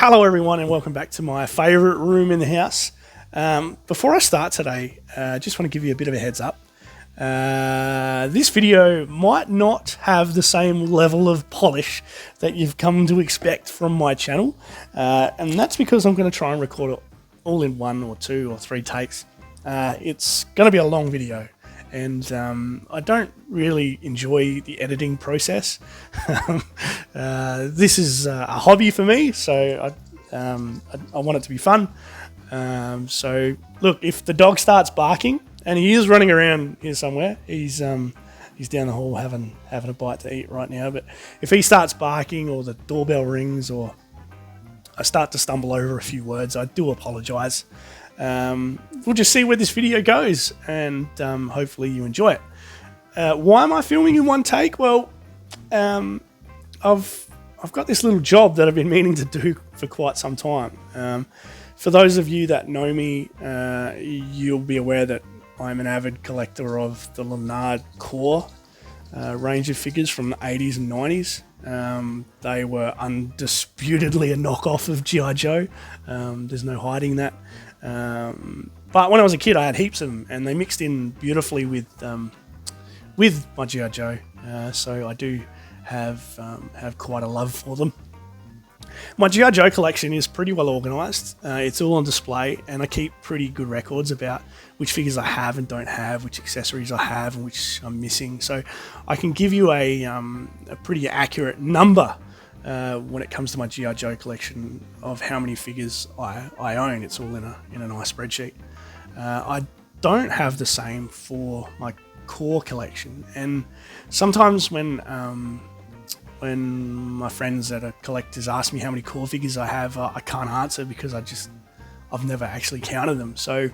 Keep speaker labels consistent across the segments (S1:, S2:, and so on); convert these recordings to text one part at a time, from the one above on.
S1: Hello everyone and welcome back to my favourite room in the house. Before I start today, I just want to give you a bit of a heads up. This video might not have the same level of polish that you've come to expect from my channel, and that's because I'm going to try and record it all in 1 or 2 or 3 takes. It's going to be a long video, and I don't really enjoy the editing process. This is a hobby for me, so I want it to be fun. So look, if the dog starts barking, and he is running around here somewhere, he's down the hall having a bite to eat right now, but if he starts barking or the doorbell rings or I start to stumble over a few words, I do apologise. We'll just see where this video goes, and hopefully you enjoy it. Why am I filming in 1 take? Well, I've got this little job that I've been meaning to do for quite some time. For those of you that know me, you'll be aware that I'm an avid collector of the Lanard core range of figures from the 80s and 90s. They were undisputedly a knockoff of G.I. Joe. There's no hiding that. But when I was a kid, I had heaps of them, and they mixed in beautifully with my G.I. Joe. So I do have quite a love for them. My G.I. Joe collection is pretty well organised. It's all on display, and I keep pretty good records about which figures I have and don't have, which accessories I have and which I'm missing. So I can give you a pretty accurate number when it comes to my G.I. Joe collection of how many figures I own. It's all in a nice spreadsheet. I don't have the same for my core collection, and sometimes when my friends that are collectors ask me how many core figures I have, I can't answer because I've never actually counted them. So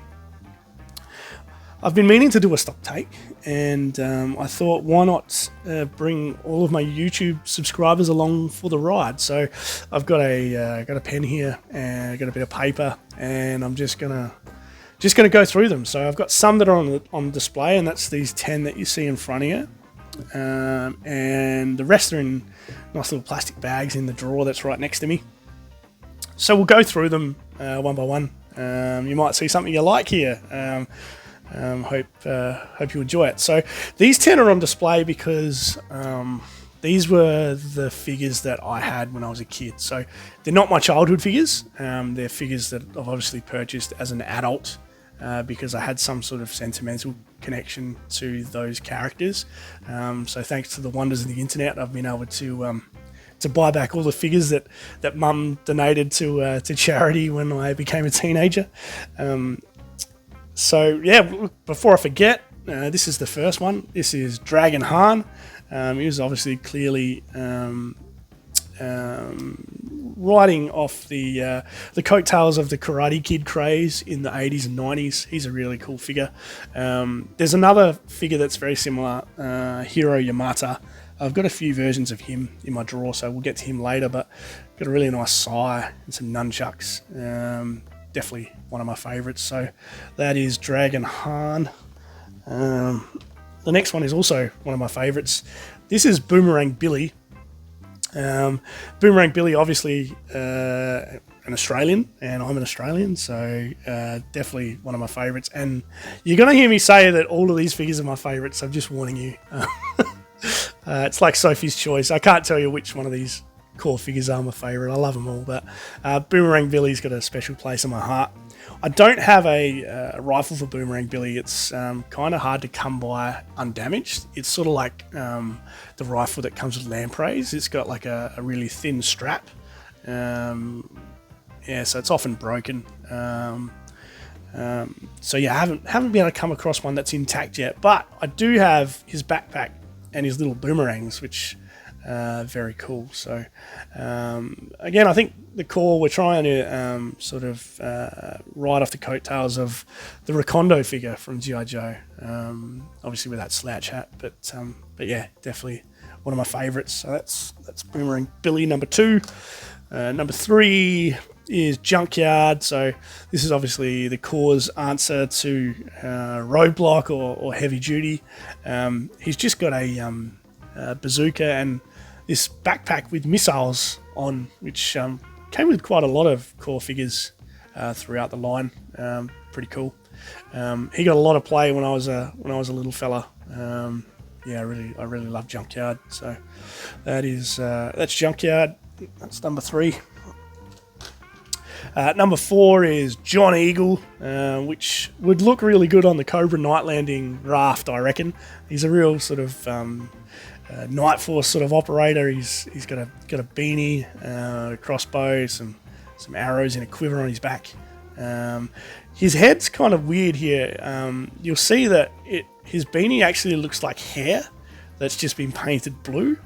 S1: I've been meaning to do a stock take, and I thought, why not bring all of my YouTube subscribers along for the ride? So I've got a pen here, and I've got a bit of paper, and I'm just gonna go through them. So I've got some that are on display, and that's these 10 that you see in front of you. And the rest are in nice little plastic bags in the drawer that's right next to me. So we'll go through them one by one. You might see something you like here. Hope you enjoy it. So these 10 are on display because these were the figures that I had when I was a kid. So they're not my childhood figures. They're figures that I've obviously purchased as an adult because I had some sort of sentimental connection to those characters. So thanks to the wonders of the internet, I've been able to buy back all the figures that Mum donated to charity when I became a teenager. So yeah, before I forget, this is the first one. This is Dragon Han. He was obviously clearly riding off the coattails of the Karate Kid craze in the 80s and 90s. He's a really cool figure. There's another figure that's very similar, Hiro Yamata. I've got a few versions of him in my drawer, so we'll get to him later, but got a really nice sai and some nunchucks. Definitely one of my favourites. So that is Dragon Han. The next one is also one of my favourites. This is Boomerang Billy. Boomerang Billy, obviously an Australian, and I'm an Australian, so definitely one of my favourites. And you're going to hear me say that all of these figures are my favourites. I'm just warning you. It's like Sophie's Choice. I can't tell you which one of these core figures are my favourite. I love them all, but Boomerang Billy's got a special place in my heart. I don't have a rifle for Boomerang Billy. It's kind of hard to come by undamaged. It's sort of like the rifle that comes with lampreys. It's got like a really thin strap. So it's often broken. So yeah, I haven't been able to come across one that's intact yet, but I do have his backpack and his little boomerangs, which very cool. So again, I think the core, we're trying to sort of ride off the coattails of the Recondo figure from G.I. Joe, obviously with that slouch hat, but yeah, definitely one of my favorites. So that's Boomerang Billy number 2. Number 3 is Junkyard. So this is obviously the core's answer to Roadblock or Heavy Duty. He's just got a bazooka and this backpack with missiles on, which came with quite a lot of core figures throughout the line. Pretty cool. He got a lot of play when I was a little fella. Yeah, I really love Junkyard. So that's Junkyard. That's number 3. Number 4 is John Eagle, which would look really good on the Cobra Night Landing raft, I reckon. He's a real sort of Night Force sort of operator. He's got a beanie, a crossbow, some arrows, and a quiver on his back. His head's kind of weird here. You'll see that his beanie actually looks like hair that's just been painted blue.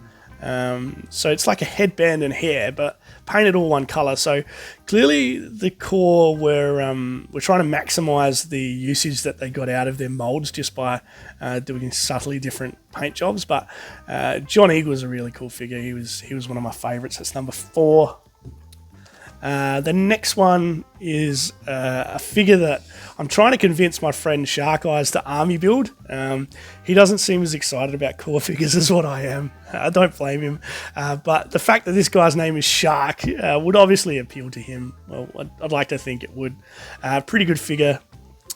S1: So it's like a headband and hair, but painted all one color. So clearly the core we're trying to maximize the usage that they got out of their molds just by doing subtly different paint jobs. But John Eagle was a really cool figure. He was one of my favorites. That's number 4. The next one is a figure that I'm trying to convince my friend Shark Eyes to army build. He doesn't seem as excited about core figures as what I am. I don't blame him. But the fact that this guy's name is Shark would obviously appeal to him. Well, I'd like to think it would. Pretty good figure.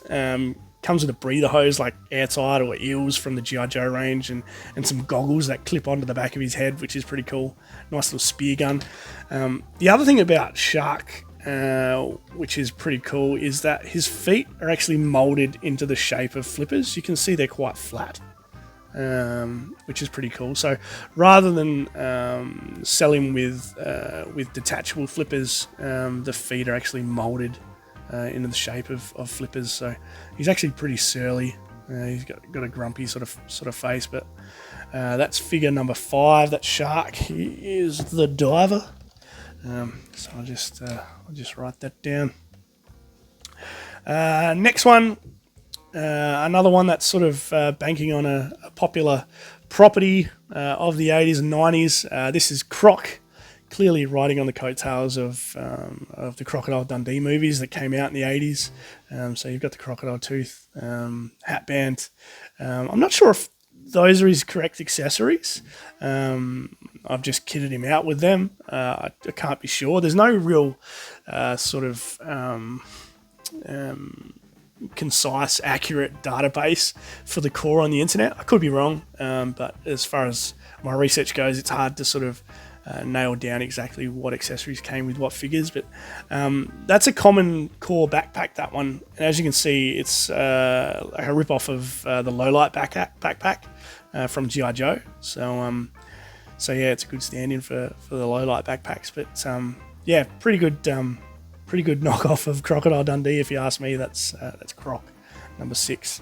S1: Comes with a breather hose like Airtight or Eels from the G.I. Joe range, and some goggles that clip onto the back of his head, which is pretty cool. Nice little spear gun. The other thing about Shark, which is pretty cool, is that his feet are actually molded into the shape of flippers. You can see they're quite flat, which is pretty cool. So rather than sell him with detachable flippers, the feet are actually molded into the shape of flippers. So he's actually pretty surly. He's got a grumpy sort of face, but that's figure number 5. That's Shark. He is the diver. So I'll just write that down. Next one, another one that's sort of banking on a popular property of the 80s and 90s. This is Croc. Clearly riding on the coattails of the Crocodile Dundee movies that came out in the 80s. So you've got the crocodile tooth, hatband. I'm not sure if those are his correct accessories. I've just kitted him out with them. I can't be sure. There's no real concise, accurate database for the core on the internet. I could be wrong, but as far as my research goes, it's hard to sort of nail down exactly what accessories came with what figures, but that's a common core backpack, that one. And as you can see, it's like a rip-off of the Lowlight backpack from G.I. Joe. So yeah, it's a good stand-in for the Lowlight backpacks. But yeah, pretty good knockoff of Crocodile Dundee, if you ask me. That's Croc, number 6.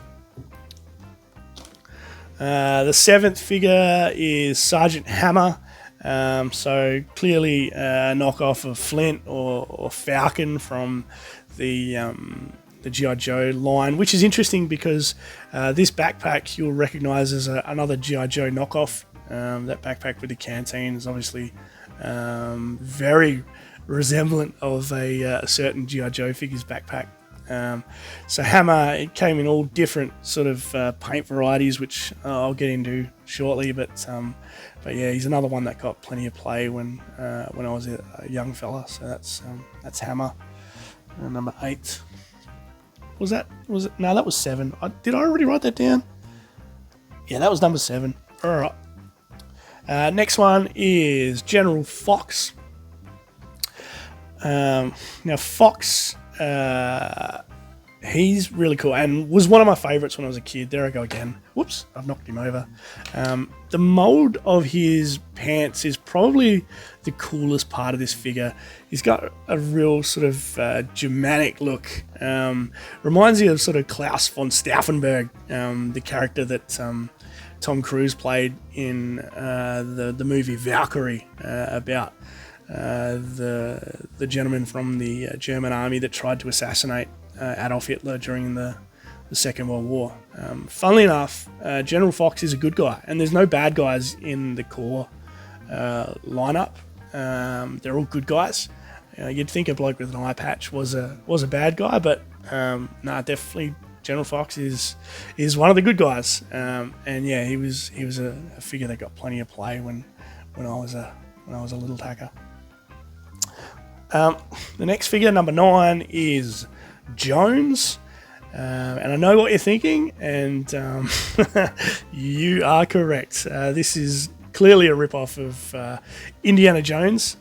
S1: The 7th figure is Sergeant Hammer. So clearly a knockoff of Flint or Falcon from the G.I. Joe line, which is interesting because this backpack you'll recognise as another G.I. Joe knockoff. That backpack with the canteen is obviously very resemblant of a certain G.I. Joe figure's backpack. So Hammer, it came in all different sort of paint varieties, which I'll get into shortly, but yeah, he's another one that got plenty of play when I was a young fella. So that's Hammer. Number 8. Was it? No, that was 7. Did I already write that down? Yeah, that was number 7. All right. Next one is General Fox. Now Fox, he's really cool and was one of my favorites when I was a kid. There I go again. Whoops, I've knocked him over. The mold of his pants is probably the coolest part of this figure. He's got a real sort of Germanic look. Reminds you of sort of Klaus von Stauffenberg, the character that Tom Cruise played in the movie Valkyrie, about the gentleman from the German army that tried to assassinate Adolf Hitler during the Second World War. Funnily enough, General Fox is a good guy, and there's no bad guys in the core lineup. They're all good guys. You'd think a bloke with an eye patch was a bad guy, but nah, definitely General Fox is one of the good guys. And yeah, he was a figure that got plenty of play when I was a little tacker. The next figure, number 9, is Jones. And I know what you're thinking, and you are correct. This is clearly a rip-off of Indiana Jones,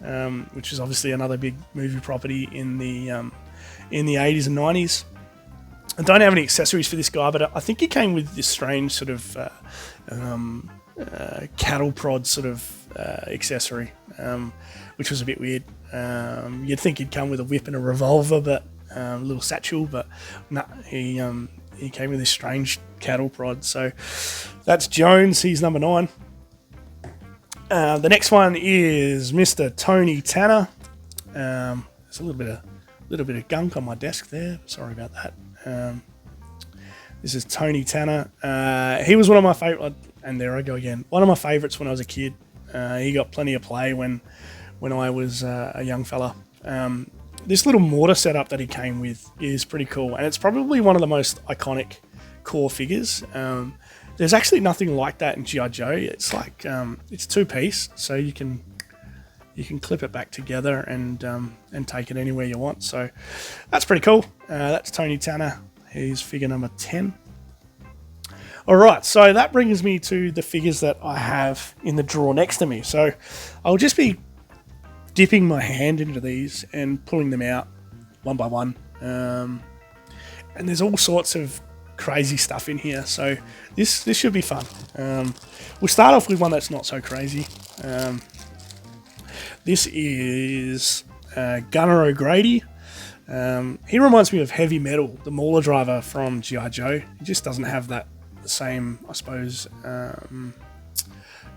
S1: which is obviously another big movie property in the 80s and 90s. I don't have any accessories for this guy, but I think he came with this strange sort of cattle prod sort of accessory, which was a bit weird. You'd think he'd come with a whip and a revolver, but a little satchel, but no, he came with this strange cattle prod. So that's Jones. He's number 9. The next one is Mr. Tony Tanner. There's a little bit of gunk on my desk there. Sorry about that. This is Tony Tanner. He was one of my favorite, and there I go again. One of my favorites when I was a kid. He got plenty of play when I was a young fella. This little mortar setup that he came with is pretty cool, and it's probably one of the most iconic core figures. There's actually nothing like that in G.I. Joe. It's like it's 2-piece, so you can clip it back together and take it anywhere you want. So that's pretty cool. That's Tony Tanner. He's figure number 10. All right, so that brings me to the figures that I have in the drawer next to me. So I'll just be dipping my hand into these and pulling them out one by one. And there's all sorts of crazy stuff in here, so this should be fun. We'll start off with one that's not so crazy. This is Gunner O'Grady. He reminds me of Heavy Metal, the Mauler driver from G.I. Joe. He just doesn't have that same, I suppose,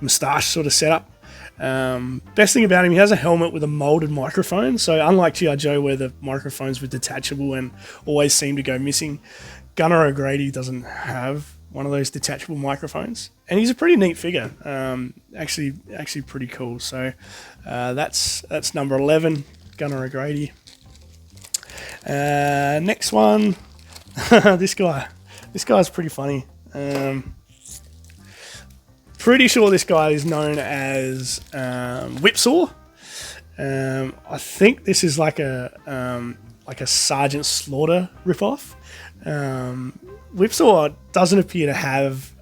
S1: moustache sort of setup. Best thing about him, he has a helmet with a molded microphone. So unlike G.I. Joe, where the microphones were detachable and always seem to go missing, Gunner O'Grady doesn't have one of those detachable microphones, and he's a pretty neat figure. Actually pretty cool. So that's number 11, Gunner O'Grady. Next one, this guy's pretty funny. Pretty sure this guy is known as Whipsaw. I think this is like a Sergeant Slaughter ripoff. Whipsaw doesn't appear to have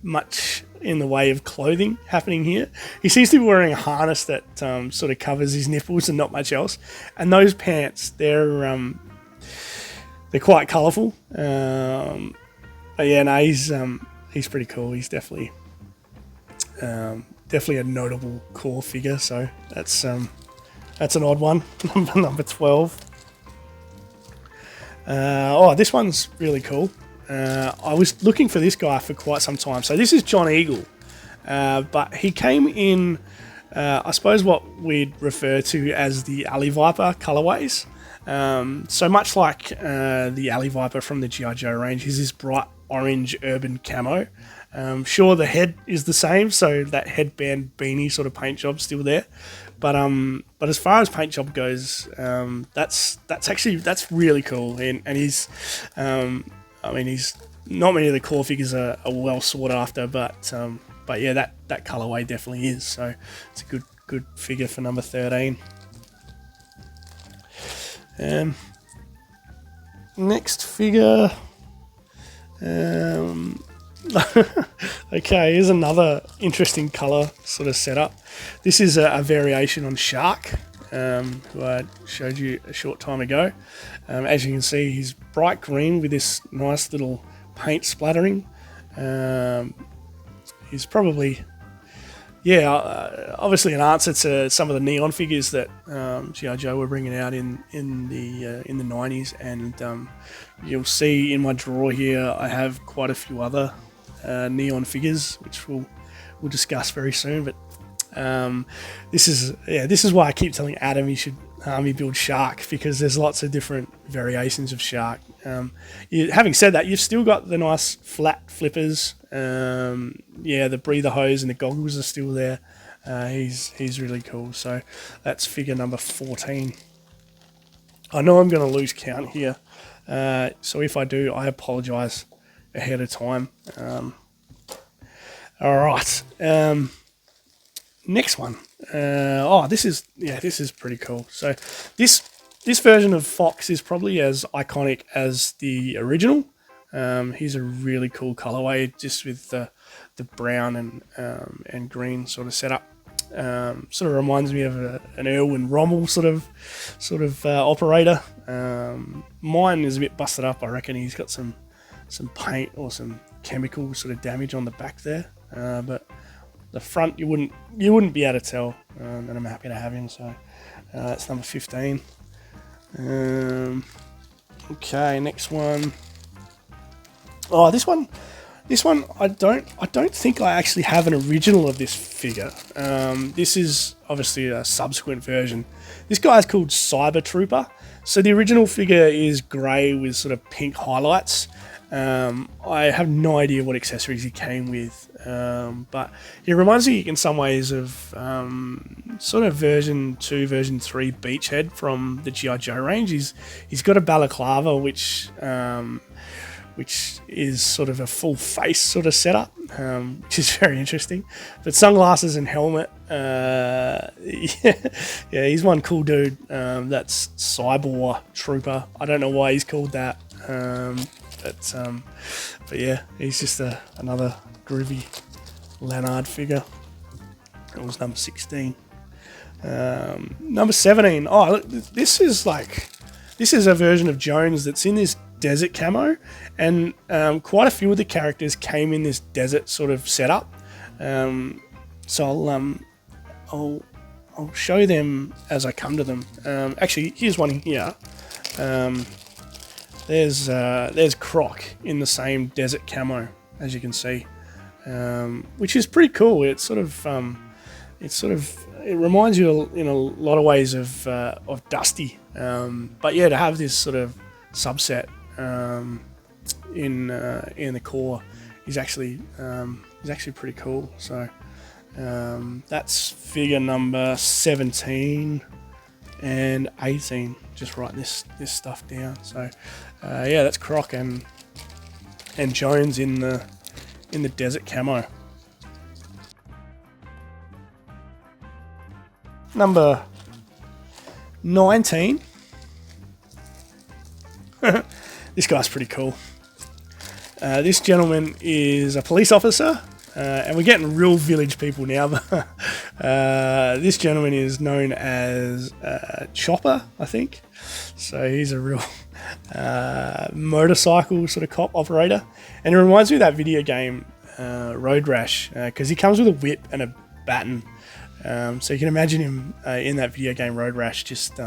S1: much in the way of clothing happening here. He seems to be wearing a harness that sort of covers his nipples and not much else. And those pants, they're quite colourful. But yeah, no, he's pretty cool. He's definitely a notable core figure. So that's an odd one. Number 12. This one's really cool. I was looking for this guy for quite some time. So this is John Eagle, but he came in, I suppose, what we'd refer to as the Alley Viper colorways. So much like the Alley Viper from the G.I. Joe range, he's this bright orange urban camo. Sure, the head is the same, so that headband beanie sort of paint job's still there. But as far as paint job goes, that's really cool. And he's, he's not many of the core figures are well sought after, but yeah, that colorway definitely is. So it's a good figure for number 13. Next figure. Okay, here's another interesting color sort of setup. This is a variation on Shark, who I showed you a short time ago. As you can see, he's bright green with this nice little paint splattering. He's probably, obviously an answer to some of the neon figures that G.I. Joe were bringing out in the 90s, and you'll see in my drawer here I have quite a few other neon figures, which we'll discuss very soon. But this is why I keep telling Adam he should army build Shark, because there's lots of different variations of Shark. Having said that, you've still got the nice flat flippers. The breather hose and the goggles are still there. He's really cool. So that's figure number 14. I know I'm going to lose count here, so if I do, I apologise ahead of time. All right. next one. This is pretty cool. So this version of Fox is probably as iconic as the original. He's a really cool colorway, just with the brown and green sort of setup. Sort of reminds me of an Erwin Rommel sort of operator. Mine is a bit busted up. I reckon he's got some paint or some chemical sort of damage on the back there. But the front you wouldn't be able to tell. And I'm happy to have him. So that's number 15. Okay, next one. Oh, this one I don't think I actually have an original of this figure. This is obviously a subsequent version. This guy is called Cyber Trooper. So the original figure is grey with sort of pink highlights. I have no idea what accessories he came with, but he reminds me in some ways of sort of version 2, version 3 Beachhead from the G.I. Joe range. He's got a balaclava, which is sort of a full face sort of setup, which is very interesting. But sunglasses and helmet, yeah, he's one cool dude. That's Cyber Trooper. I don't know why he's called that, but yeah, he's just another groovy Lanard figure. It was number 16. Number 17. Oh, look, this is a version of Jones that's in this desert camo, and quite a few of the characters came in this desert sort of setup. So I'll show them as I come to them. Actually, here's one here. There's Croc in the same desert camo, as you can see, which is pretty cool. It reminds you in a lot of ways of Dusty, but yeah, to have this sort of subset in the core is actually pretty cool. So that's figure number 17 and 18. Just write this stuff down. So yeah, that's Croc and Jones in the desert camo. Number 19. This guy's pretty cool. This gentleman is a police officer, and we're getting real village people now. This gentleman is known as Chopper, I think. So he's a real motorcycle sort of cop operator, and it reminds me of that video game Road Rash, because he comes with a whip and a baton. So you can imagine him in that video game Road Rash, just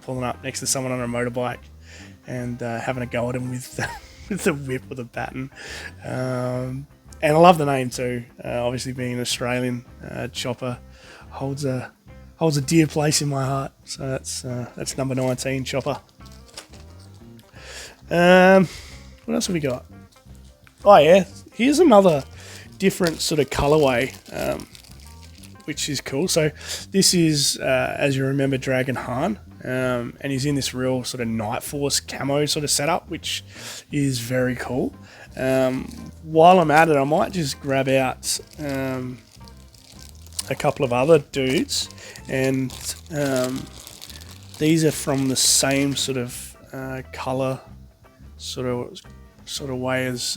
S1: pulling up next to someone on a motorbike and having a go at him with the whip or the baton. And I love the name too. Obviously, being an Australian, Chopper holds a dear place in my heart. So that's number 19, Chopper. What else have we got? Oh yeah, here's another different sort of colorway, which is cool. So this is, as you remember, Dragon Han, and he's in this real sort of Night Force camo sort of setup, which is very cool. While I'm at it, I might just grab out a couple of other dudes, and these are from the same sort of color sort of way as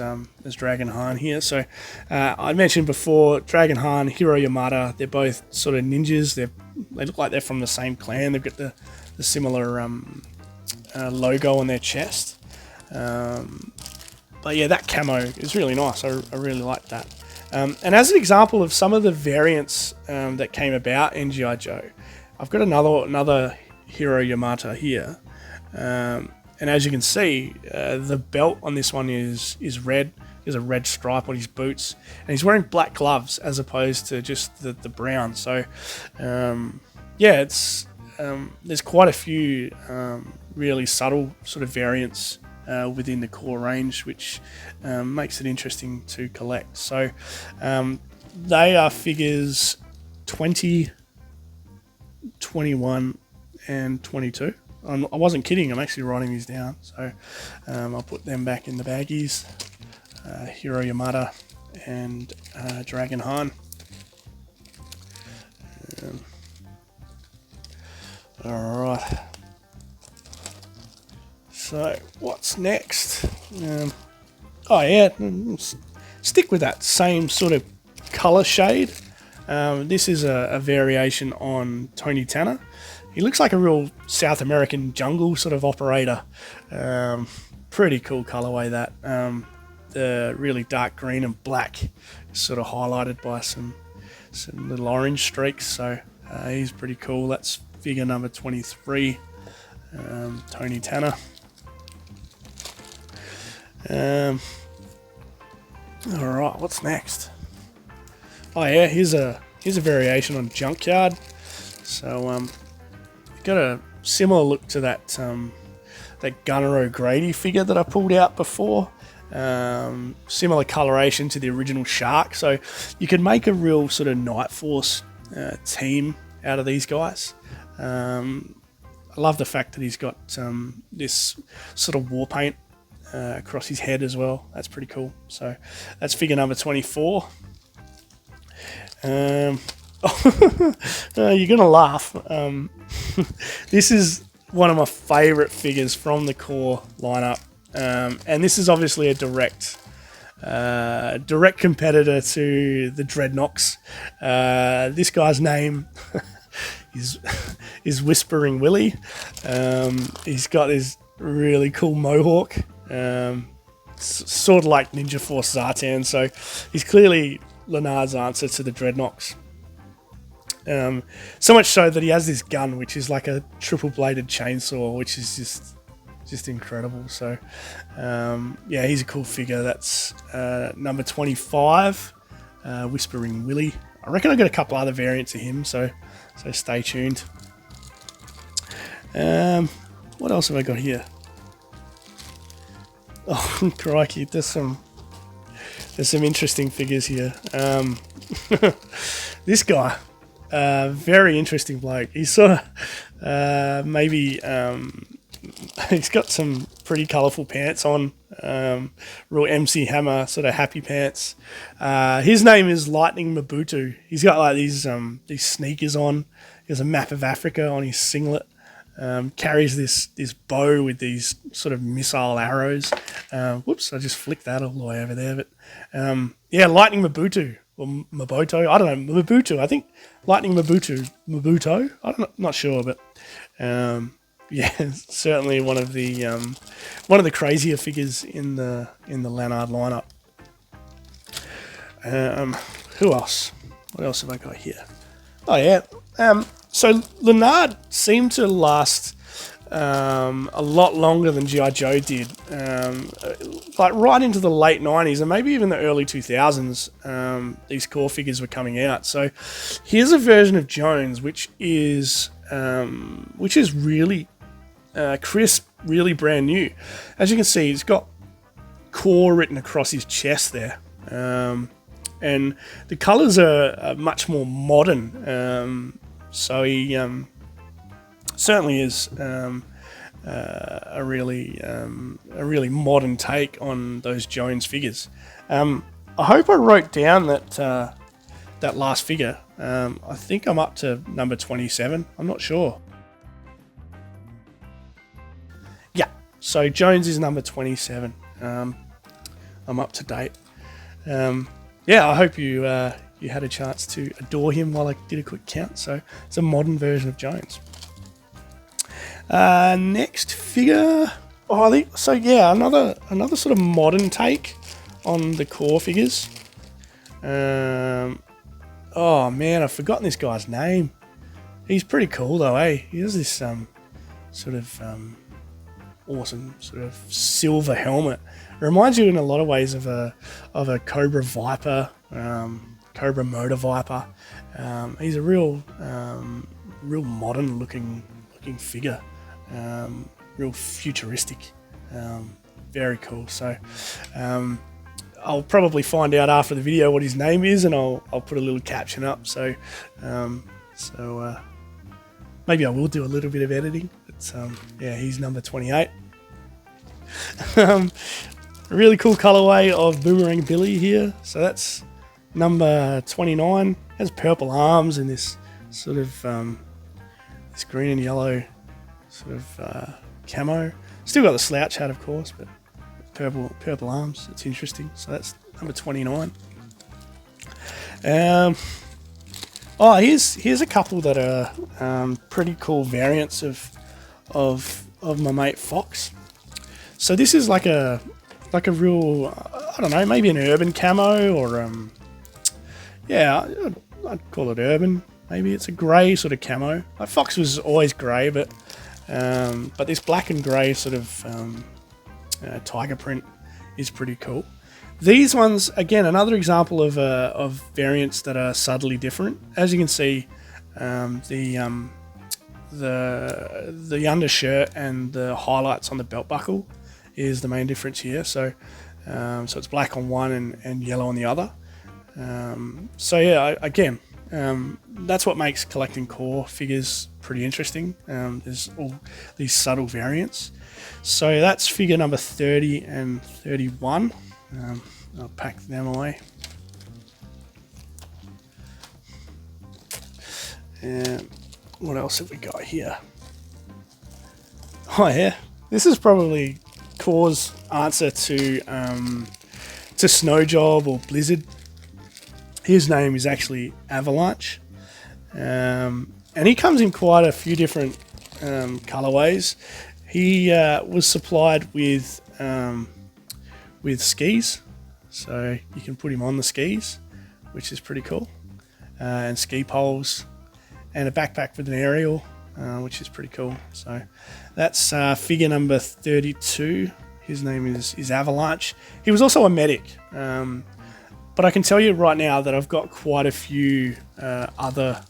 S1: Dragon Han here. So I mentioned before, Dragon Han, Hiro Yamada, they're both sort of ninjas. They look like they're from the same clan. They've got the similar logo on their chest. But yeah, that camo is really nice. I really like that. And as an example of some of the variants that came about in G.I. Joe, I've got another Hiro Yamada here. And as you can see, the belt on this one is red. There's a red stripe on his boots, and he's wearing black gloves as opposed to just the brown. So yeah, it's there's quite a few really subtle sort of variants within the core range, which makes it interesting to collect. So they are figures 20, 21, and 22. I wasn't kidding, I'm actually writing these down. So I'll put them back in the baggies. Hiro Yamada and Dragon Han. Alright. So, what's next? Oh yeah, stick with that same sort of colour shade. This is a variation on Tony Tanner. He looks like a real South American jungle sort of operator. Pretty cool colourway that. The really dark green and black is sort of highlighted by some little orange streaks. So he's pretty cool. That's figure number 23, Tony Tanner. Alright, what's next? Oh yeah, here's a variation on Junkyard. So got a similar look to that that Gunnar O'Grady figure that I pulled out before. Similar coloration to the original Shark. So you can make a real sort of Night Force team out of these guys. I love the fact that he's got this sort of war paint across his head as well. That's pretty cool. So that's figure number 24. You're gonna laugh. This is one of my favourite figures from the core lineup, and this is obviously a direct competitor to the Dreadnoks. This guy's name is Whispering Willie. He's got this really cool mohawk, sort of like Ninja Force Zartan. So he's clearly Lanard's answer to the Dreadnoks. So much so that he has this gun, which is like a triple-bladed chainsaw, which is just incredible. So, yeah, he's a cool figure. That's number 25, Whispering Willie. I reckon I got a couple other variants of him, so stay tuned. What else have I got here? Oh, crikey, there's some interesting figures here. This guy, very interesting bloke. He's sort of maybe he's got some pretty colourful pants on, real MC Hammer sort of happy pants. His name is Lightning Mobutu. He's got like these sneakers on. He has a map of Africa on his singlet. Carries this bow with these sort of missile arrows. Whoops, I just flicked that all the way over there. But yeah, Lightning Mobutu, or Moboto, I don't know, Mobutu, I think. Lightning Mobuto, I'm not sure, but yeah, certainly one of the crazier figures in the Lanard lineup. Who else? What else have I got here? Oh yeah. So Lanard seemed to last a lot longer than G.I. Joe did, like right into the late 90s and maybe even the early 2000s. These core figures were coming out. So here's a version of Jones which is really crisp, really brand new. As you can see, he's got core written across his chest there, and the colours are much more modern. So he certainly is a really modern take on those Jones figures. I hope I wrote down that last figure. I think I'm up to number 27. I'm not sure. Yeah, so Jones is number 27. I'm up to date. Yeah, I hope you had a chance to adore him while I did a quick count. So it's a modern version of Jones. Next figure. Oh, I think so. Yeah, another sort of modern take on the core figures. Oh man, I've forgotten this guy's name. He's pretty cool though, eh? He has this sort of awesome sort of silver helmet. It reminds you in a lot of ways of a Cobra Viper. Cobra Motor Viper. He's a real modern looking figure, real futuristic, very cool. So I'll probably find out after the video what his name is, and I'll put a little caption up. So maybe I will do a little bit of editing. But yeah, he's number 28. Really cool colorway of Boomerang Billy here. So that's number 29. Has purple arms and this sort of this green and yellow sort of camo. Still got the slouch hat, of course, but purple arms. It's interesting. So that's number 29. Here's a couple that are pretty cool variants of my mate Fox. So this is like a real, I don't know, maybe an urban camo, or yeah, I'd call it urban. Maybe it's a grey sort of camo. Like Fox was always grey, but this black and grey sort of tiger print is pretty cool. These ones, again, another example of variants that are subtly different. As you can see, the undershirt and the highlights on the belt buckle is the main difference here. So it's black on one and yellow on the other. So yeah, again, that's what makes collecting core figures pretty interesting. There's all these subtle variants. So that's figure number 30 and 31. I'll pack them away. And what else have we got here? Oh yeah, this is probably Core's answer to Snow Job or Blizzard. His name is actually Avalanche, and he comes in quite a few different colorways. He was supplied with skis, so you can put him on the skis, which is pretty cool, and ski poles, and a backpack with an aerial, which is pretty cool. So that's figure number 32. His name is Avalanche. He was also a medic, but I can tell you right now that I've got quite a few other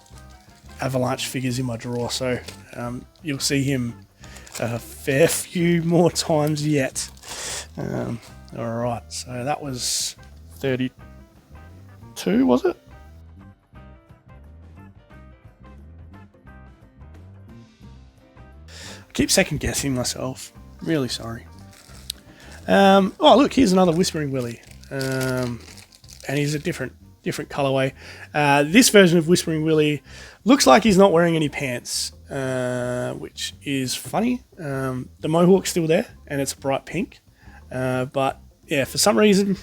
S1: Avalanche figures in my drawer, so you'll see him a fair few more times yet. Alright, so that was 32, was it? I keep second guessing myself. Really sorry. Oh look, here's another Whispering Willy. And he's a different colorway. This version of Whispering Willy looks like he's not wearing any pants, which is funny. The mohawk's still there, and it's bright pink. But yeah, for some reason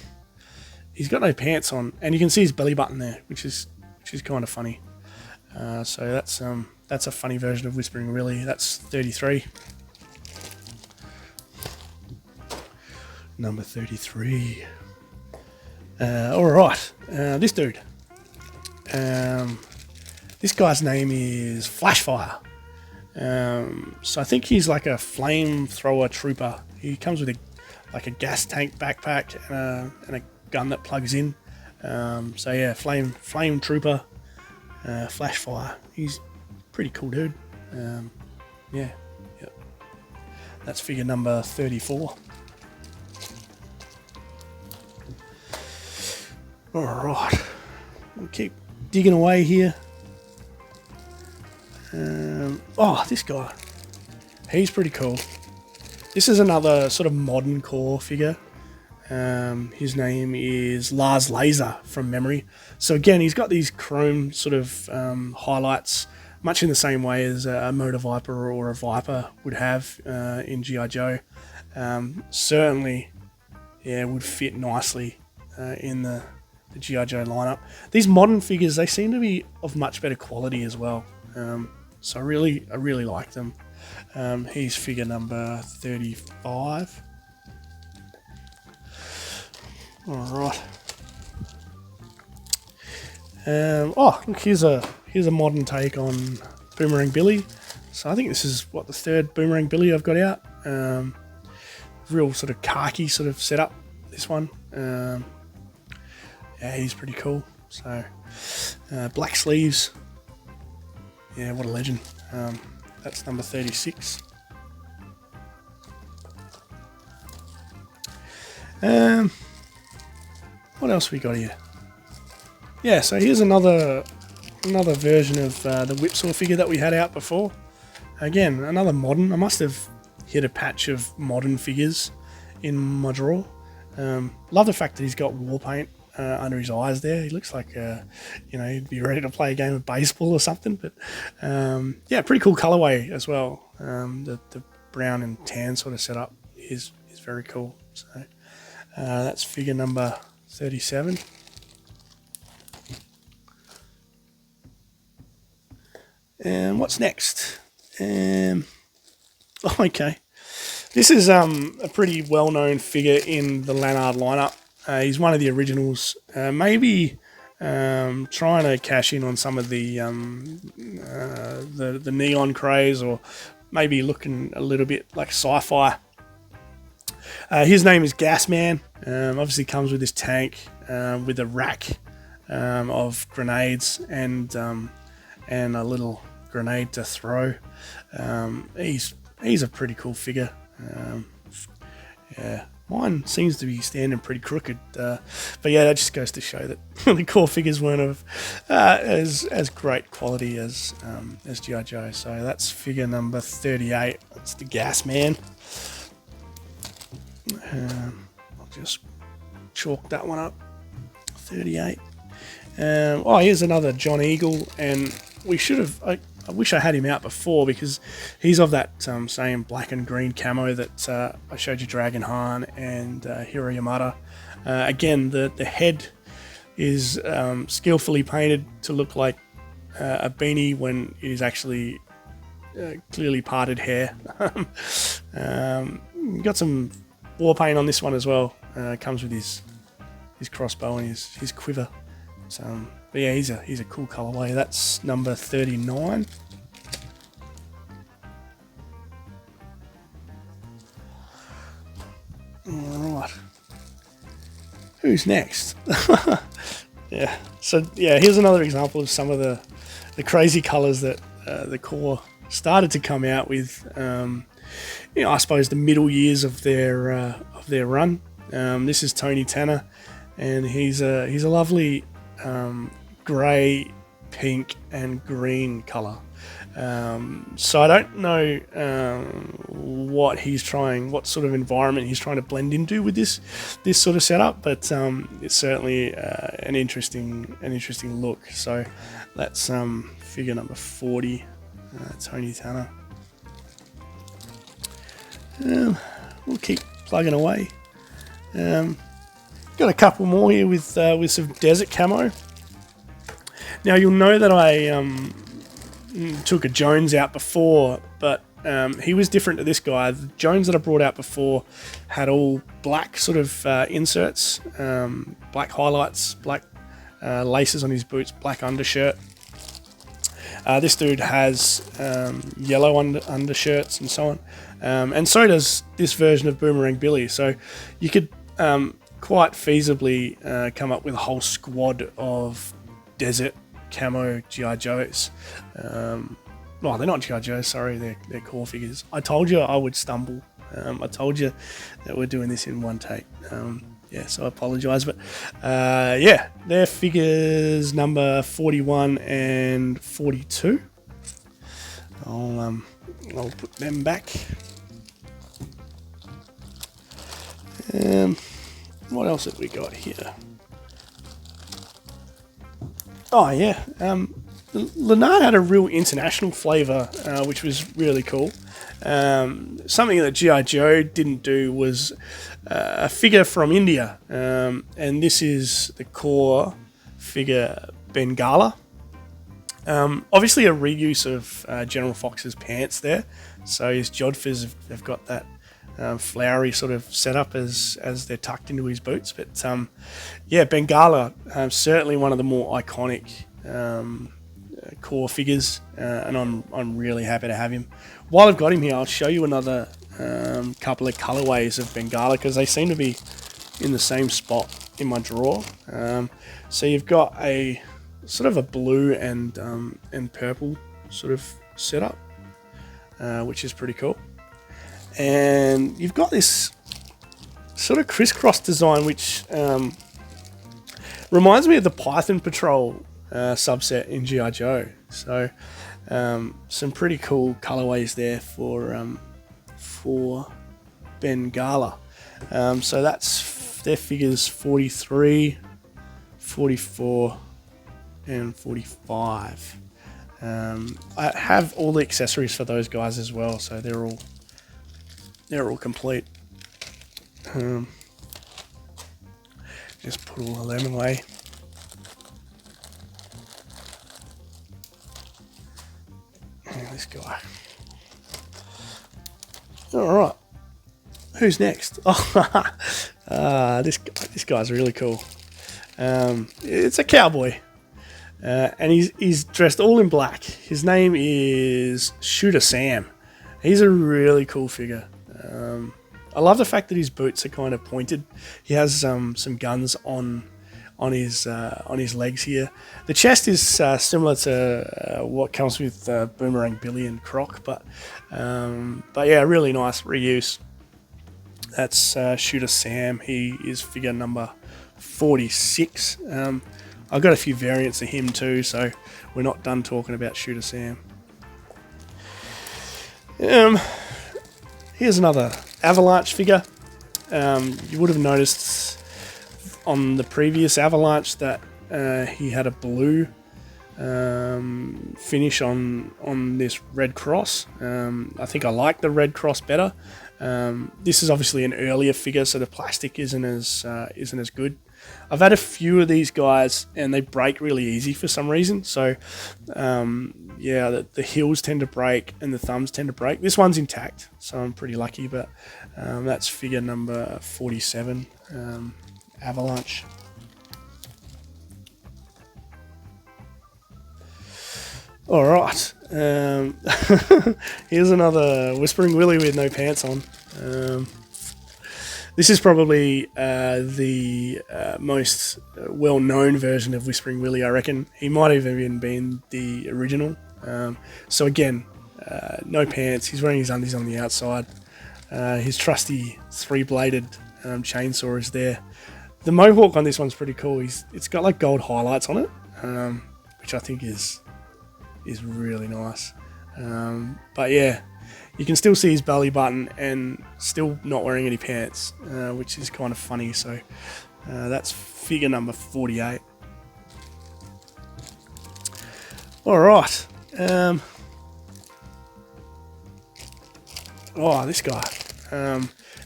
S1: he's got no pants on, and you can see his belly button there, which is kind of funny. So that's a funny version of Whispering Willy. That's 33. Number 33. Alright, this dude. This guy's name is Flashfire. So I think he's like a flamethrower trooper. He comes with a gas tank backpack and a gun that plugs in. So yeah, flame trooper, Flashfire. He's pretty cool dude. Yeah, yep. That's figure number 34. Alright, we'll keep digging away here. Oh, this guy. He's pretty cool. This is another sort of modern core figure. His name is Lars Laser from memory. So again, he's got these chrome sort of highlights, much in the same way as a Motor Viper or a Viper would have in G.I. Joe. Certainly, yeah, would fit nicely in the G.I. Joe lineup. These modern figures, they seem to be of much better quality as well. So I really like them. He's figure number 35. Alright. Oh, look, here's a modern take on Boomerang Billy. So I think this is what, the third Boomerang Billy I've got out. Real sort of khaki sort of setup, this one. Yeah, he's pretty cool. So black sleeves. Yeah, what a legend. That's number 36. What else we got here? Yeah, so here's another version of the Whipsaw figure that we had out before. Again, another modern. I must have hit a patch of modern figures in my drawer. Love the fact that he's got war paint under his eyes there. He looks like, he'd be ready to play a game of baseball or something. But yeah, pretty cool colorway as well. The brown and tan sort of setup is very cool. So that's figure number 37. And what's next? Okay. This is a pretty well-known figure in the Lanard lineup. He's one of the originals. Maybe trying to cash in on some of the neon craze, or maybe looking a little bit like sci-fi. His name is Gasman. Obviously comes with this tank with a rack of grenades and a little grenade to throw. He's a pretty cool figure. Yeah, mine seems to be standing pretty crooked, but yeah, that just goes to show that the core figures weren't of as great quality as G.I. Joe. So that's figure number 38. That's the Gas Man. I'll just chalk that one up. 38. Here's another John Eagle, and we should have. I wish I had him out before, because he's of that same black and green camo that I showed you Dragon Han and Hiro Yamada. Again, the head is skillfully painted to look like a beanie when it is actually clearly parted hair. Got some war paint on this one as well. Comes with his crossbow and his quiver. But yeah, he's a cool colorway. That's number 39. Alright. Who's next? Yeah. So yeah, here's another example of some of the crazy colors that the core started to come out with. I suppose the middle years of their run. This is Tony Tanner, and he's a lovely grey, pink and green colour. So I don't know what sort of environment he's trying to blend into with this sort of setup, but it's certainly an interesting look. So that's figure number 40, Tony Tanner. We'll keep plugging away. Got a couple more here with some desert camo. Now you'll know that I took a Jones out before, but he was different to this guy. The Jones that I brought out before had all black sort of inserts, black highlights, black laces on his boots, black undershirt. This dude has yellow undershirts and so on, and so does this version of Boomerang Billy. So you could quite feasibly come up with a whole squad of desert camo G.I. Joes. Well, they're not G.I. Joes, sorry, they're core figures. I told you I would stumble. I told you that we're doing this in one take. Yeah, so I apologise, but yeah, they're figures number 41 and 42. I'll put them back. What else have we got here? Oh yeah, Lanard had a real international flavour, which was really cool. Something that G.I. Joe didn't do was a figure from India, and this is the core figure Bengala. Obviously a reuse of General Fox's pants there, so his Jodhphas have got that flowery sort of setup as they're tucked into his boots. But yeah, Bengala, certainly one of the more iconic core figures, and I'm really happy to have him. While I've got him here, I'll show you another couple of colorways of Bengala, because they seem to be in the same spot in my drawer. So you've got a sort of a blue and purple sort of setup, which is pretty cool. And you've got this sort of crisscross design, which reminds me of the Python Patrol subset in G.I. Joe. So some pretty cool colorways there for Bengala. So that's their figures 43 44, and 45. I have all the accessories for those guys as well, so they're all complete. Just put all of them away. And this guy. All right. Who's next? Oh, this guy's really cool. It's a cowboy, and he's dressed all in black. His name is Shooter Sam. He's a really cool figure. I love the fact that his boots are kind of pointed. He has some guns on his legs here. The chest is similar to what comes with Boomerang Billy and Croc, but yeah, really nice reuse. That's Shooter Sam. He is figure number 46. I've got a few variants of him too, so we're not done talking about Shooter Sam. Here's another Avalanche figure. You would have noticed on the previous Avalanche that he had a blue finish on this red cross. I think I like the red cross better. This is obviously an earlier figure, so the plastic isn't as good. I've had a few of these guys, and they break really easy for some reason. So, yeah, the heels tend to break and the thumbs tend to break. This one's intact, so I'm pretty lucky. But that's figure number 47, Avalanche. All right. Here's another Whispering Willy with no pants on. This is probably the most well-known version of Whispering Willy, I reckon. He might have even been the original. So again, no pants. He's wearing his undies on the outside. His trusty three-bladed chainsaw is there. The mohawk on this one's pretty cool. It's got like gold highlights on it, which I think is really nice. But yeah, you can still see his belly button and still not wearing any pants, which is kind of funny. So that's figure number 48. All right. This guy.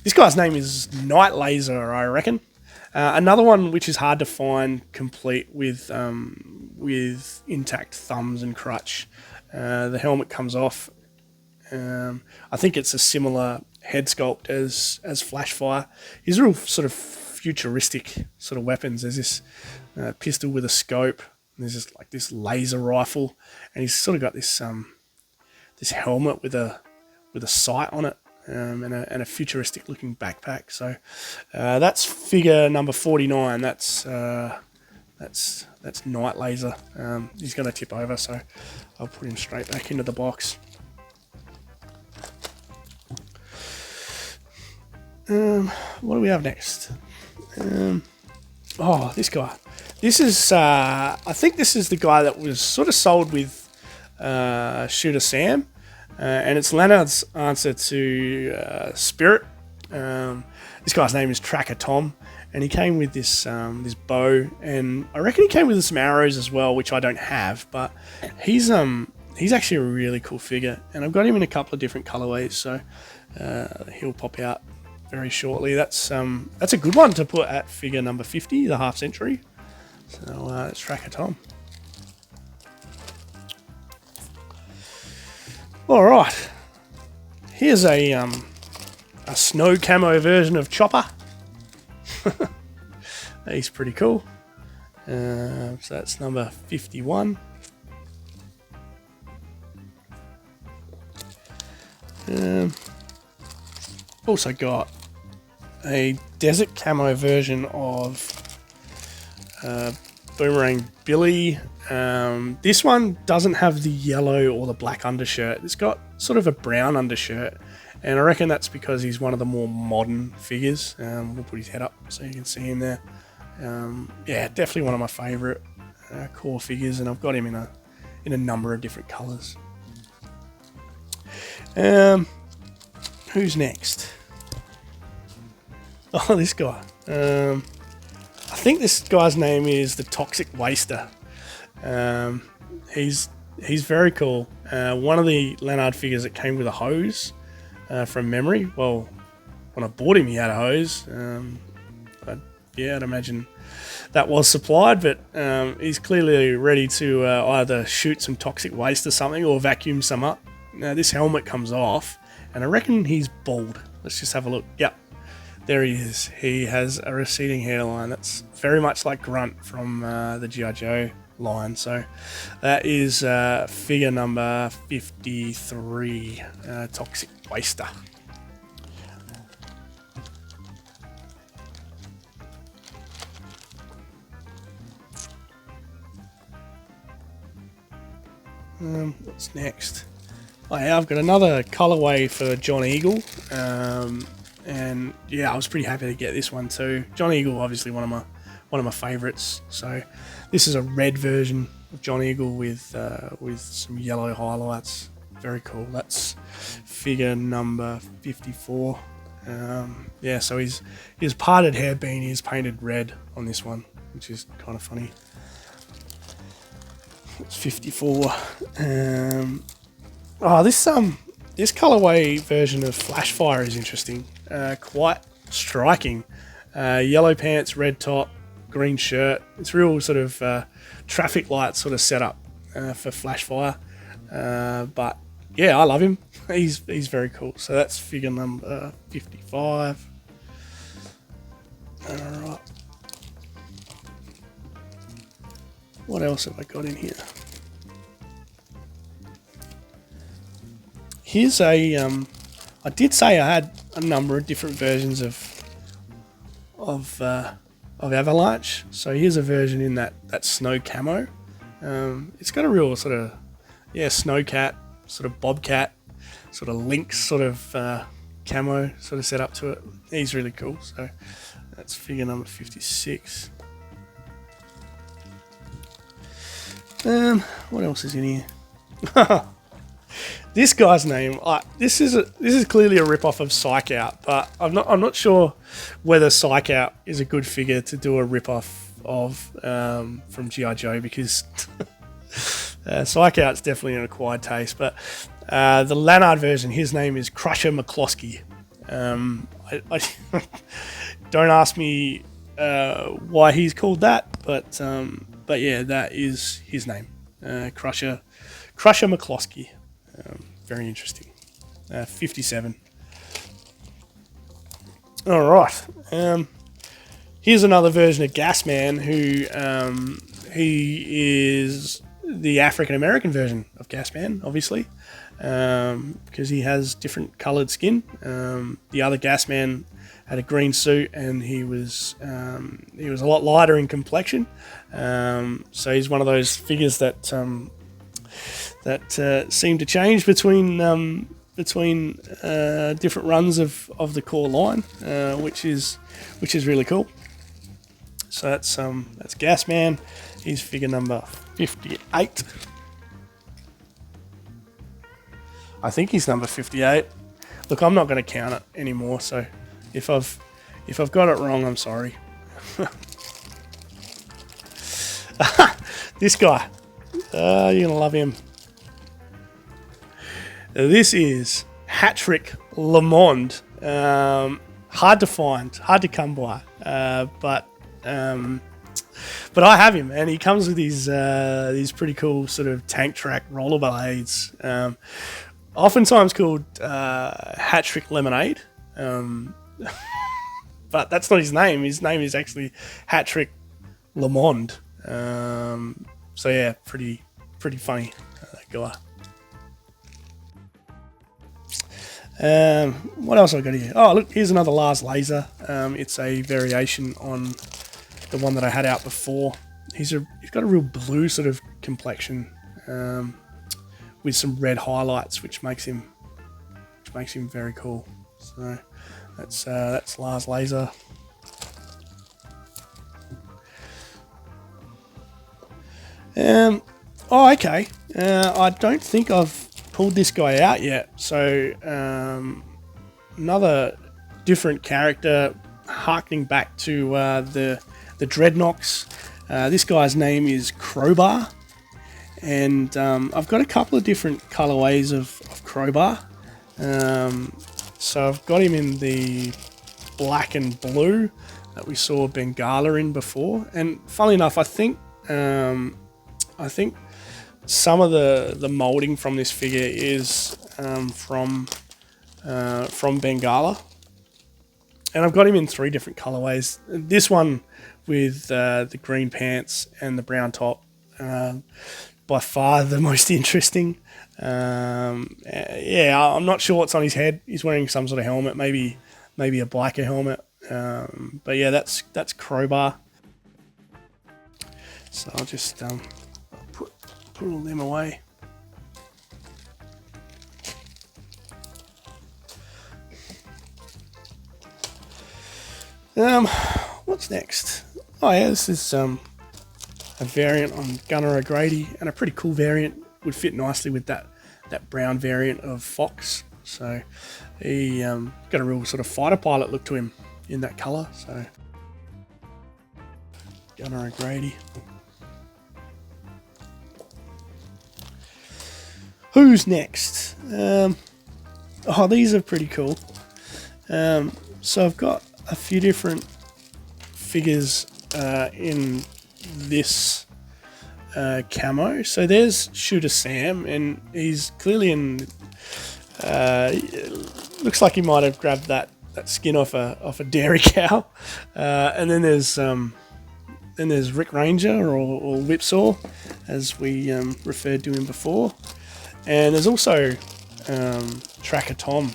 S1: This guy's name is Night Laser, I reckon. Another one which is hard to find complete with intact thumbs and crutch. The helmet comes off. I think it's a similar head sculpt as Flashfire. He's real sort of futuristic sort of weapons. There's this pistol with a scope. And there's just like this laser rifle, and he's sort of got this this helmet with a sight on it, and a futuristic looking backpack. So that's figure number 49. That's Night Laser. He's going to tip over, so I'll put him straight back into the box. What do we have next? This guy. This is, I think this is the guy that was sort of sold with Shooter Sam, and it's Lanard's answer to Spirit. This guy's name is Tracker Tom, and he came with this this bow, and I reckon he came with some arrows as well, which I don't have, but he's actually a really cool figure, and I've got him in a couple of different colorways, so he'll pop out very shortly. That's a good one to put at figure number 50, the half century. So it's Tracker Tom. All right, here's a snow camo version of Chopper. He's pretty cool. So that's number 51. Also got a desert camo version of Boomerang Billy. This one doesn't have the yellow or the black undershirt. It's got sort of a brown undershirt, and I reckon that's because he's one of the more modern figures. We'll put his head up so you can see him there. Yeah, definitely one of my favourite core figures, and I've got him in a number of different colours. Who's next? Oh, this guy. I think this guy's name is the Toxic Waster. He's very cool. One of the Lanard figures that came with a hose from memory. Well, when I bought him, he had a hose. I'd imagine that was supplied, but he's clearly ready to either shoot some toxic waste or something or vacuum some up. Now, this helmet comes off, and I reckon he's bald. Let's just have a look. Yep, there he is. He has a receding hairline. That's very much like Grunt from the G.I. Joe line. So that is figure number 53, Toxic Waster. What's next? Oh yeah, I've got another colorway for John Eagle, and yeah, I was pretty happy to get this one too. John Eagle, obviously one of my favorites. So this is a red version of John Eagle with some yellow highlights. Very cool. That's figure number 54. Yeah, so his parted hair beanie is painted red on this one, which is kind of funny. It's 54. This colorway version of Flashfire is interesting. Quite striking. Yellow pants, red top, green shirt. It's real sort of traffic light sort of setup for Flashfire. But yeah, I love him. He's very cool. So that's figure number 55. All right. What else have I got in here? Here's a. I did say I had a number of different versions of Avalanche. So here's a version in that snow camo. It's got a real sort of snowcat, sort of bobcat, sort of lynx sort of camo sort of set up to it. He's really cool. So that's figure number 56. What else is in here? This guy's name. This is clearly a rip-off of Psych Out, but I'm not sure whether Psych Out is a good figure to do a rip-off of from G.I. Joe, because Psych Out's definitely an acquired taste. But the Lanard version, his name is Crusher McCloskey. I don't ask me why he's called that, but yeah, that is his name, Crusher McCloskey. Very interesting. 57. All right. Here's another version of Gasman, who he is the African American version of Gasman, obviously, because he has different coloured skin. The other Gasman had a green suit, and he was a lot lighter in complexion. So he's one of those figures that seem to change between different runs of the core line, which is really cool. So that's Gasman. He's figure number 58. I think he's number 58. Look, I'm not going to count it anymore. So if I've got it wrong, I'm sorry. This guy, you're gonna love him. This is Hat-Trick Lamond. Hard to find, hard to come by, but I have him, and he comes with these pretty cool sort of tank track rollerblades, oftentimes called Hat-Trick Lemonade, but that's not his name. His name is actually Hat-Trick Lamond. So yeah, pretty funny guy. What else I got here? Oh, look, here's another Lars Laser. It's a variation on the one that I had out before. He's got a real blue sort of complexion, with some red highlights, which makes him very cool. So that's Lars Laser. Oh, okay. I don't think I've pulled this guy out yet. So another different character, harkening back to the the Dreadnoks. This guy's name is Crowbar, and I've got a couple of different colorways of Crowbar. So I've got him in the black and blue that we saw Bengala in before, and funnily enough, I think some of the molding from this figure is from Bengala, and I've got him in 3 different colorways. This one with the green pants and the brown top, by far the most interesting. Yeah, I'm not sure what's on his head. He's wearing some sort of helmet, maybe a biker helmet. But yeah, that's Crowbar. So I'll just put all them away. What's next? Oh yeah, this is a variant on Gunnar O'Grady, and a pretty cool variant. Would fit nicely with that brown variant of Fox. So he got a real sort of fighter pilot look to him in that colour. So Gunnar O'Grady. Who's next? Oh, these are pretty cool. So I've got a few different figures in this camo. So there's Shooter Sam, and he's clearly in. Looks like he might have grabbed that skin off a dairy cow. And then there's Rick Ranger or Whipsaw, as we referred to him before. And there's also Tracker Tom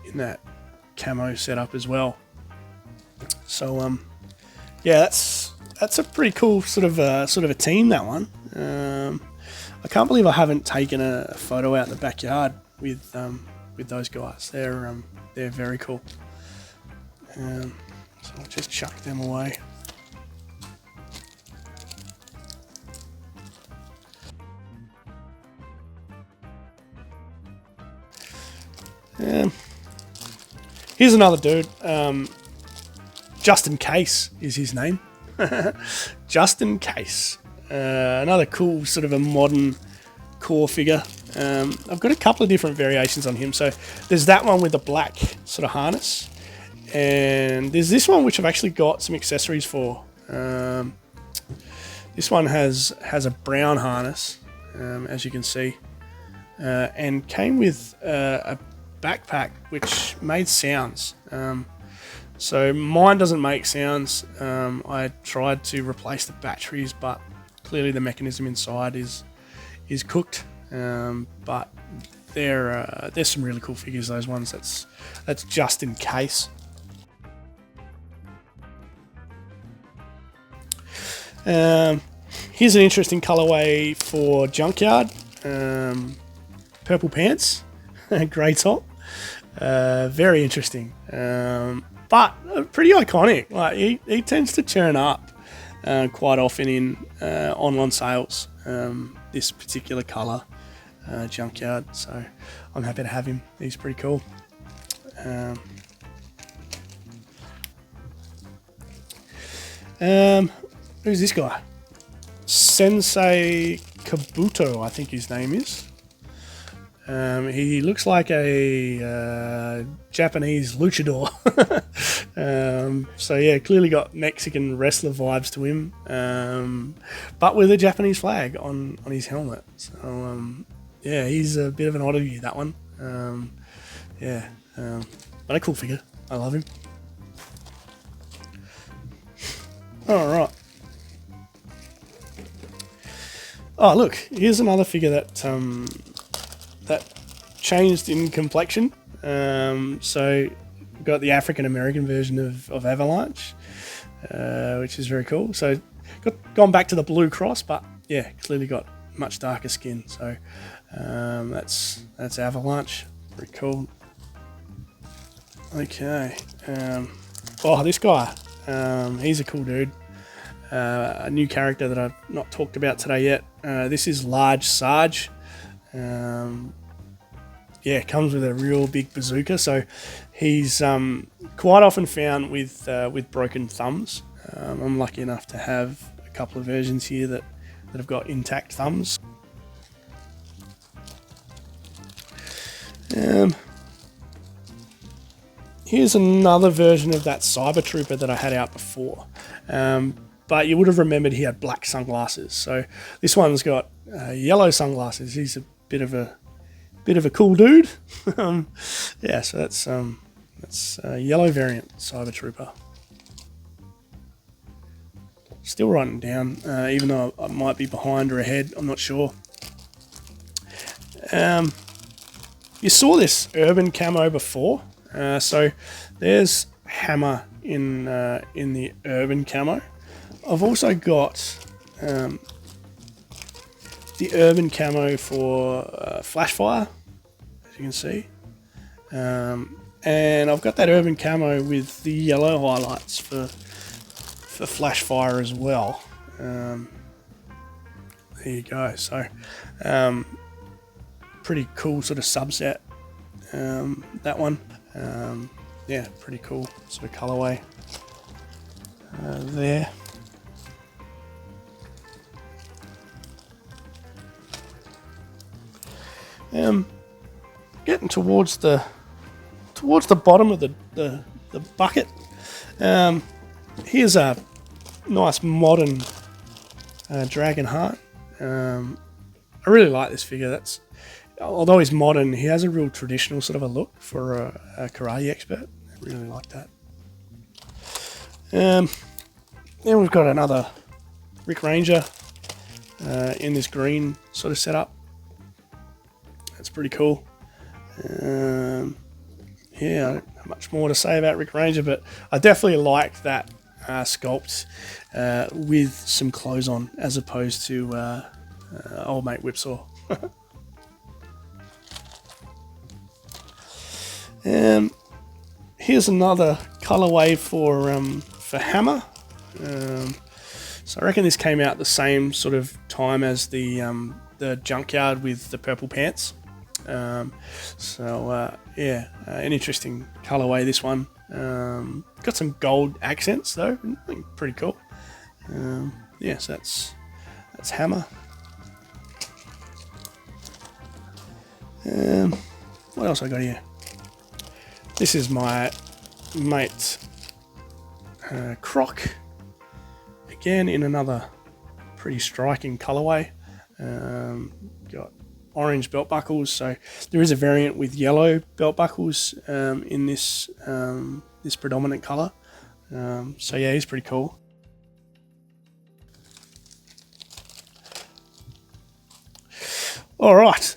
S1: in that camo setup as well. So yeah, that's a pretty cool sort of a team, that one. I can't believe I haven't taken a photo out in the backyard with those guys. They're very cool. So I'll just chuck them away. Here's another dude. Justin Case is his name. Justin Case. Another cool sort of a modern core figure. I've got a couple of different variations on him. So there's that one with the black sort of harness, and there's this one which I've actually got some accessories for. This one has a brown harness, as you can see, and came with a backpack which made sounds. So mine doesn't make sounds. I tried to replace the batteries, but clearly the mechanism inside is cooked. But there's some really cool figures. Those ones. That's just in case. Here's an interesting colorway for Junkyard. Purple pants, grey top. Very interesting. But pretty iconic. Like he tends to churn up quite often in online sales. This particular colour, Junkyard. So I'm happy to have him. He's pretty cool. Who's this guy? Sensei Kabuto, I think his name is. He looks like a Japanese luchador. So yeah, clearly got Mexican wrestler vibes to him, but with a Japanese flag on his helmet. So yeah, he's a bit of an oddity, that one. Yeah, but a cool figure. I love him. All right. Oh look, here's another figure that changed in complexion. So we've got the African American version of Avalanche, which is very cool. So gone back to the blue cross, but yeah, clearly got much darker skin. So that's Avalanche. Pretty cool. Okay. Oh, this guy. He's a cool dude. A new character that I've not talked about today yet. This is Large Sarge. Yeah, comes with a real big bazooka. So he's quite often found with broken thumbs. I'm lucky enough to have a couple of versions here that have got intact thumbs. Here's another version of that Cyber Trooper that I had out before, but you would have remembered he had black sunglasses. So this one's got yellow sunglasses. He's a bit of a cool dude. Yeah, so that's a yellow variant Cyber Trooper. Still writing down, even though I might be behind or ahead. I'm not sure. You saw this urban camo before, so there's hammer in the urban camo. I've also got the urban camo for Flashfire, as you can see, and I've got that urban camo with the yellow highlights for Flashfire as well. There you go. So pretty cool sort of subset, that one. Yeah, pretty cool sort of colorway there. Getting towards the bottom of the bucket. Here's a nice modern Dragon Heart. I really like this figure. Although he's modern, he has a real traditional sort of a look for a karate expert. I really like that. Then we've got another Rick Ranger in this green sort of setup. That's pretty cool. Yeah, I don't have much more to say about Rick Ranger, but I definitely like that sculpt with some clothes on, as opposed to old mate Whipsaw. Here's another colorway for Hammer. So I reckon this came out the same sort of time as the Junkyard with the purple pants. Yeah, an interesting colorway, this one. Got some gold accents though, I think pretty cool. Yeah, so that's Hammer. What else I got here? This is my mate Croc, again in another pretty striking colorway. Got orange belt buckles, so there is a variant with yellow belt buckles in this this predominant color. So yeah, he's pretty cool. All right,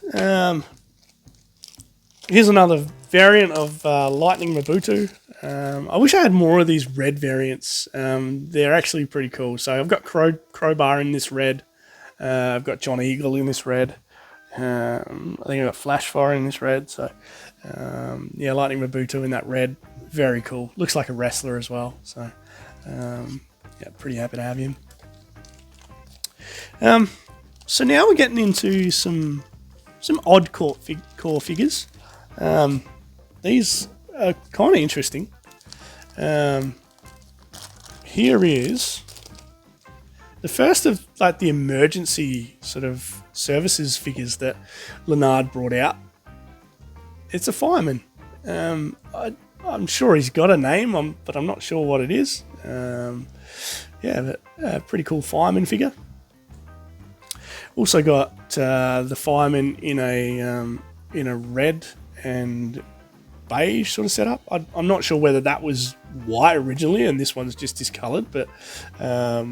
S1: here's another variant of Lightning Mobutu. I wish I had more of these red variants. They're actually pretty cool. So I've got Crowbar in this red. I've got John Eagle in this red. I think I've got Flashfire in this red. So yeah, Lightning Mobutu in that red. Very cool. Looks like a wrestler as well. So yeah, pretty happy to have him. So now we're getting into some odd core figures. These are kind of interesting. Here is the first of like the emergency sort of services figures that Lanard brought out. It's a fireman. I'm sure he's got a name, but I'm not sure what it is. Yeah, but a pretty cool fireman figure. Also got the fireman in a red and beige sort of setup. I'm not sure whether that was white originally and this one's just discoloured, but yeah,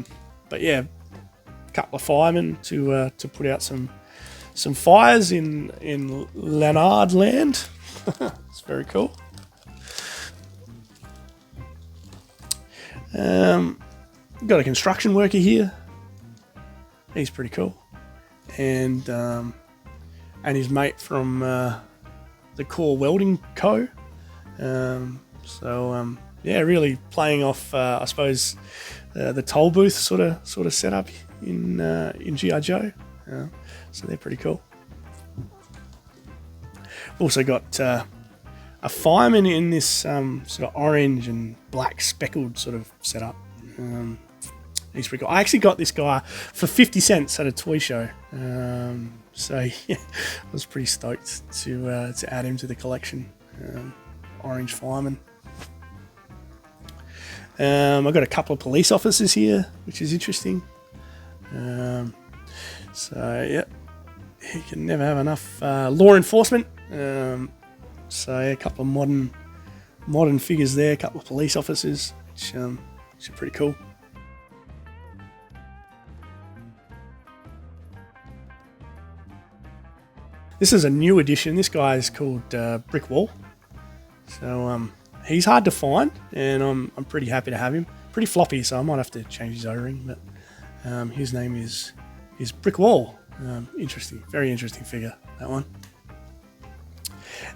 S1: a couple of firemen to put out some fires in Lanard land. It's very cool. Got a construction worker here. He's pretty cool. And his mate from the Core Welding Co. Yeah, really playing off, I suppose, the toll booth sort of setup in G.I. Joe. So they're pretty cool. Also got a fireman in this sort of orange and black speckled sort of setup. He's pretty cool. I actually got this guy for 50 cents at a toy show. So yeah, I was pretty stoked to add him to the collection. Orange Fireman. I've got a couple of police officers here, which is interesting. So yeah, you can never have enough law enforcement. So yeah, a couple of modern figures there, a couple of police officers, which are pretty cool. This is a new addition. This guy is called Brick Wall. So he's hard to find, and I'm pretty happy to have him. Pretty floppy, so I might have to change his O-ring. But his name is Brick Wall. Interesting, very interesting figure, that one.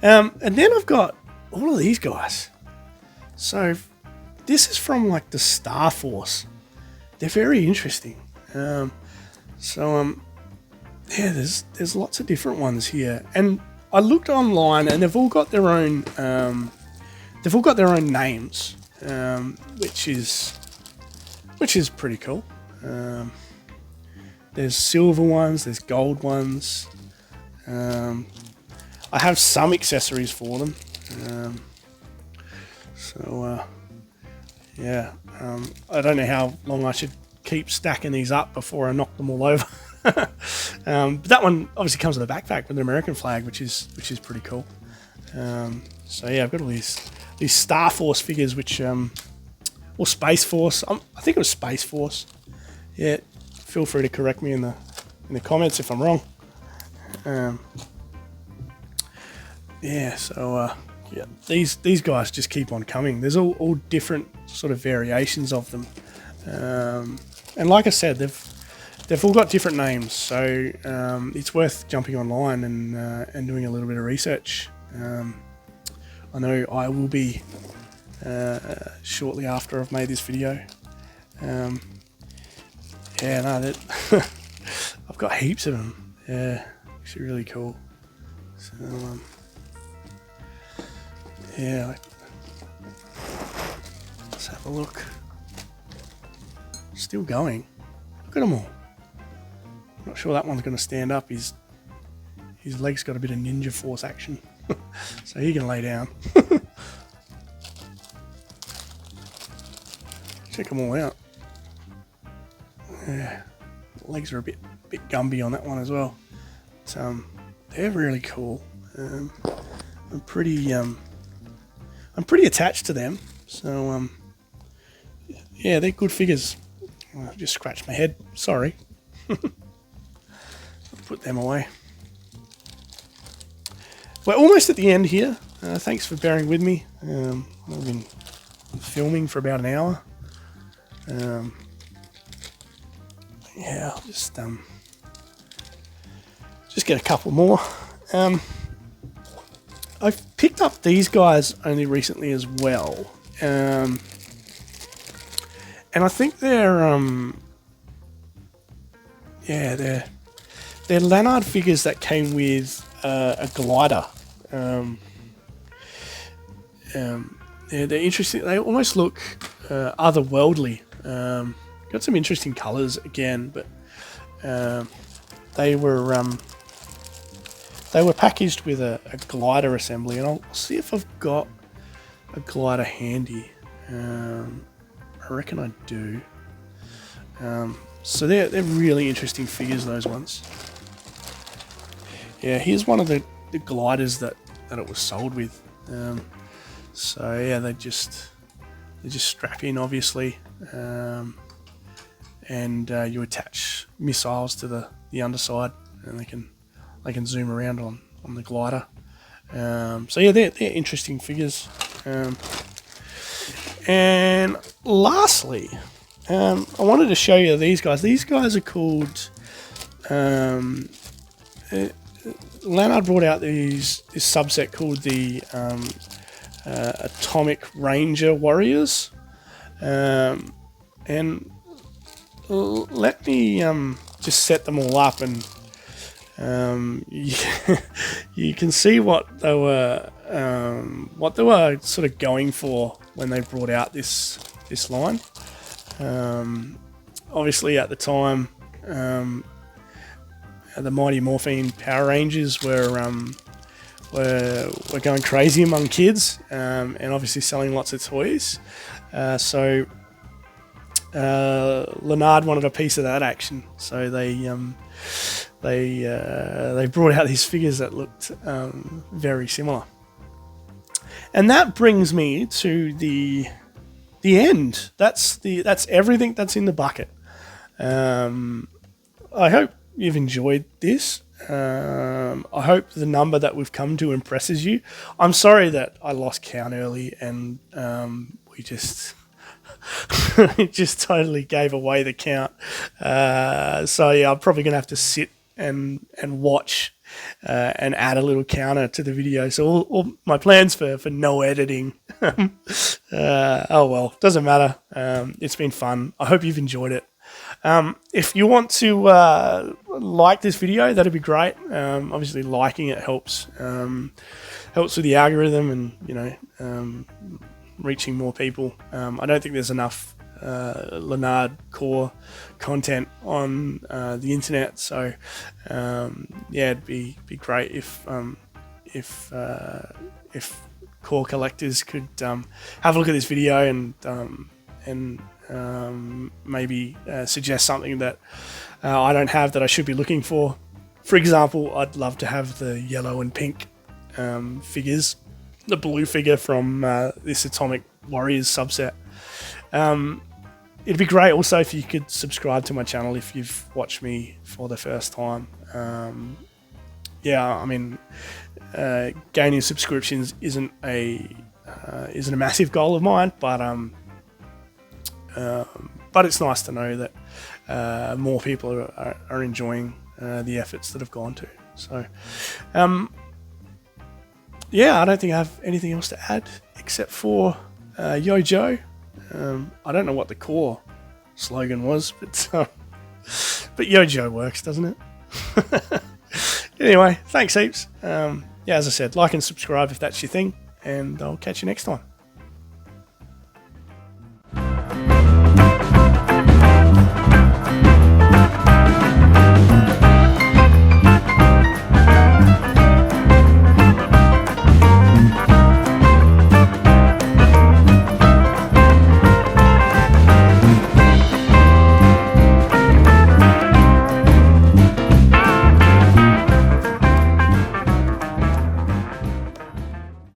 S1: And then I've got all of these guys. So this is from like the Star Force. They're very interesting. Yeah, there's lots of different ones here, and I looked online, and they've all got their own names, which is pretty cool. There's silver ones, there's gold ones. I have some accessories for them. Yeah, I don't know how long I should keep stacking these up before I knock them all over. But that one obviously comes with a backpack with an American flag, which is pretty cool. So yeah, I've got all these Star Force figures, which or Space Force. I think it was Space Force. Yeah, feel free to correct me in the comments if I'm wrong. Yeah, so yeah, these guys just keep on coming. There's all different sort of variations of them, and like I said, they've all got different names. So it's worth jumping online and doing a little bit of research. I know I will be shortly after I've made this video. Yeah, no, I've got heaps of them. Yeah, actually really cool. So yeah, let's have a look. Still going. Look at them all. Not sure that one's going to stand up. His leg's got a bit of ninja force action, so he can lay down. Check them all out. Yeah, legs are a bit Gumby on that one as well. But, they're really cool. I'm pretty attached to them. So yeah, they're good figures. I just scratched my head. Sorry. I'll put them away. We're almost at the end here. Thanks for bearing with me. I've been filming for about an hour. Yeah, I'll just get a couple more. I've picked up these guys only recently as well, and I think they're yeah, they're Lanard figures that came with a glider. They're interesting. They almost look otherworldly. Got some interesting colours again, but they were packaged with a glider assembly, and I'll see if I've got a glider handy. I reckon I do. So they're really interesting figures, those ones. Yeah, here's one of the gliders that it was sold with. So yeah, they just strap in, obviously, and you attach missiles to the underside, and they can zoom around on the glider. So yeah, they're interesting figures. And lastly, I wanted to show you these guys. These guys are called. Lanard brought out this subset called the Atomic Ranger Warriors, and let me just set them all up, and you can see what they were sort of going for when they brought out this line. Obviously, at the time, the Mighty Morphine Power Rangers were going crazy among kids, and obviously selling lots of toys. So Lanard wanted a piece of that action, so they brought out these figures that looked very similar. And that brings me to the end. That's everything that's in the bucket. I hope you've enjoyed this. I hope the number that we've come to impresses you. I'm sorry that I lost count early and we just it just totally gave away the count. So yeah, I'm probably gonna have to sit and watch and add a little counter to the video. So all my plans for no editing. Oh well, doesn't matter. It's been fun. I hope you've enjoyed it. If you want to like this video, that'd be great. Obviously, liking it helps with the algorithm and reaching more people. I don't think there's enough Lanard core content on the internet, so yeah, it'd be great if core collectors could have a look at this video and maybe suggest something that I don't have that I should be looking for. For example, I'd love to have the yellow and pink figures, the blue figure from this Atomic Warriors subset. It'd be great also if you could subscribe to my channel if you've watched me for the first time. Yeah, I mean, gaining subscriptions isn't a massive goal of mine, but it's nice to know that more people are enjoying the efforts that have gone to. So, yeah, I don't think I have anything else to add except for Yo Joe. I don't know what the core slogan was, but Yo Joe works, doesn't it? Anyway, thanks heaps. Yeah, as I said, like and subscribe if that's your thing, and I'll catch you next time.